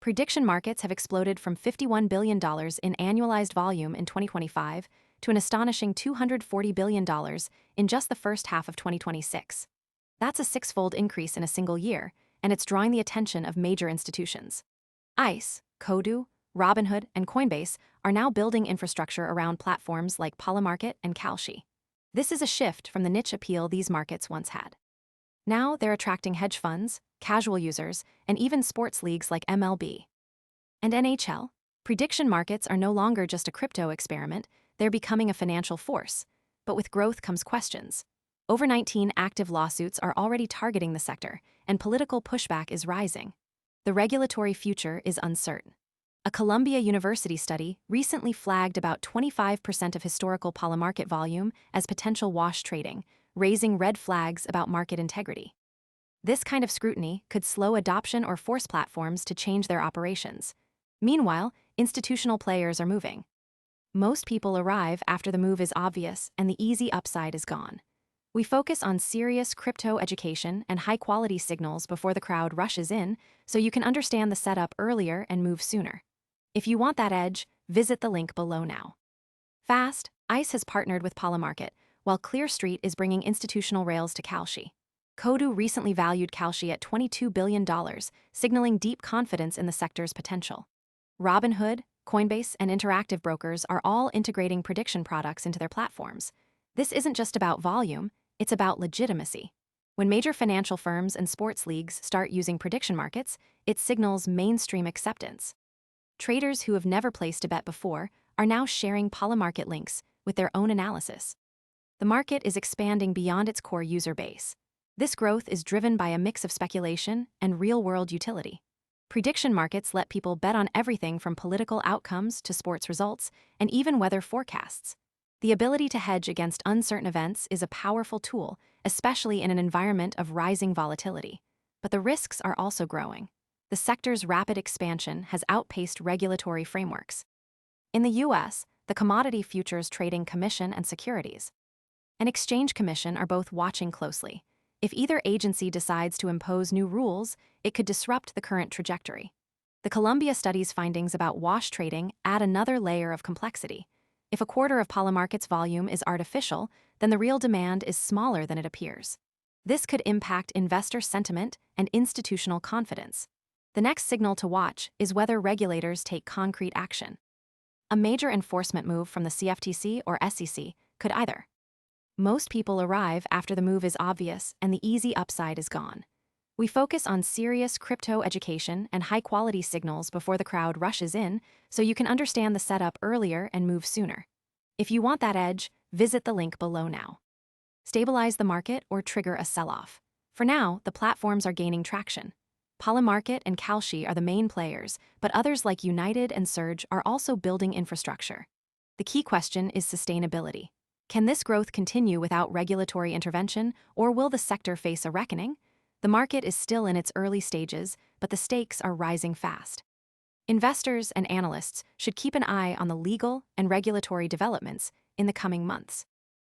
Prediction markets have exploded from $51 billion in annualized volume in 2025 to an astonishing $240 billion in just the first half of 2026. That's a six-fold increase in a single year, and it's drawing the attention of major institutions. ICE, Kodu, Robinhood, and Coinbase are now building infrastructure around platforms like Polymarket and Kalshi. This is a shift from the niche appeal these markets once had. Now they're attracting hedge funds, casual users, and even sports leagues like MLB and NHL. Prediction markets are no longer just a crypto experiment, they're becoming a financial force. But with growth comes questions. Over 19 active lawsuits are already targeting the sector, and political pushback is rising. The regulatory future is uncertain. A Columbia University study recently flagged about 25% of historical Polymarket volume as potential wash trading, raising red flags about market integrity. This kind of scrutiny could slow adoption or force platforms to change their operations. Meanwhile, institutional players are moving. Most people arrive after the move is obvious and the easy upside is gone. We focus on serious crypto education and high-quality signals before the crowd rushes in, so you can understand the setup earlier and move sooner. If you want that edge, visit the link below now. Fast, ICE has partnered with Polymarket, while ClearStreet is bringing institutional rails to Kalshi. Kodu recently valued Kalshi at $22 billion, signaling deep confidence in the sector's potential. Robinhood, Coinbase, and Interactive Brokers are all integrating prediction products into their platforms. This isn't just about volume, it's about legitimacy. When major financial firms and sports leagues start using prediction markets, it signals mainstream acceptance. Traders who have never placed a bet before are now sharing Polymarket links with their own analysis. The market is expanding beyond its core user base. This growth is driven by a mix of speculation and real-world utility. Prediction markets let people bet on everything from political outcomes to sports results and even weather forecasts. The ability to hedge against uncertain events is a powerful tool, especially in an environment of rising volatility. But the risks are also growing. The sector's rapid expansion has outpaced regulatory frameworks. In the US, the Commodity Futures Trading Commission and Securities and Exchange Commission are both watching closely. If either agency decides to impose new rules, it could disrupt the current trajectory. The Columbia study's findings about wash trading add another layer of complexity. If a quarter of Polymarket's volume is artificial, then the real demand is smaller than it appears. This could impact investor sentiment and institutional confidence. The next signal to watch is whether regulators take concrete action. A major enforcement move from the CFTC or SEC could either. Most people arrive after the move is obvious and the easy upside is gone. We focus on serious crypto education and high-quality signals before the crowd rushes in, so you can understand the setup earlier and move sooner. If you want that edge, visit the link below now. Stabilize the market or trigger a sell-off. For now, the platforms are gaining traction. Polymarket and Kalshi are the main players, but others like United and Surge are also building infrastructure. The key question is sustainability. Can this growth continue without regulatory intervention, or will the sector face a reckoning? The market is still in its early stages, but the stakes are rising fast. Investors and analysts should keep an eye on the legal and regulatory developments in the coming months.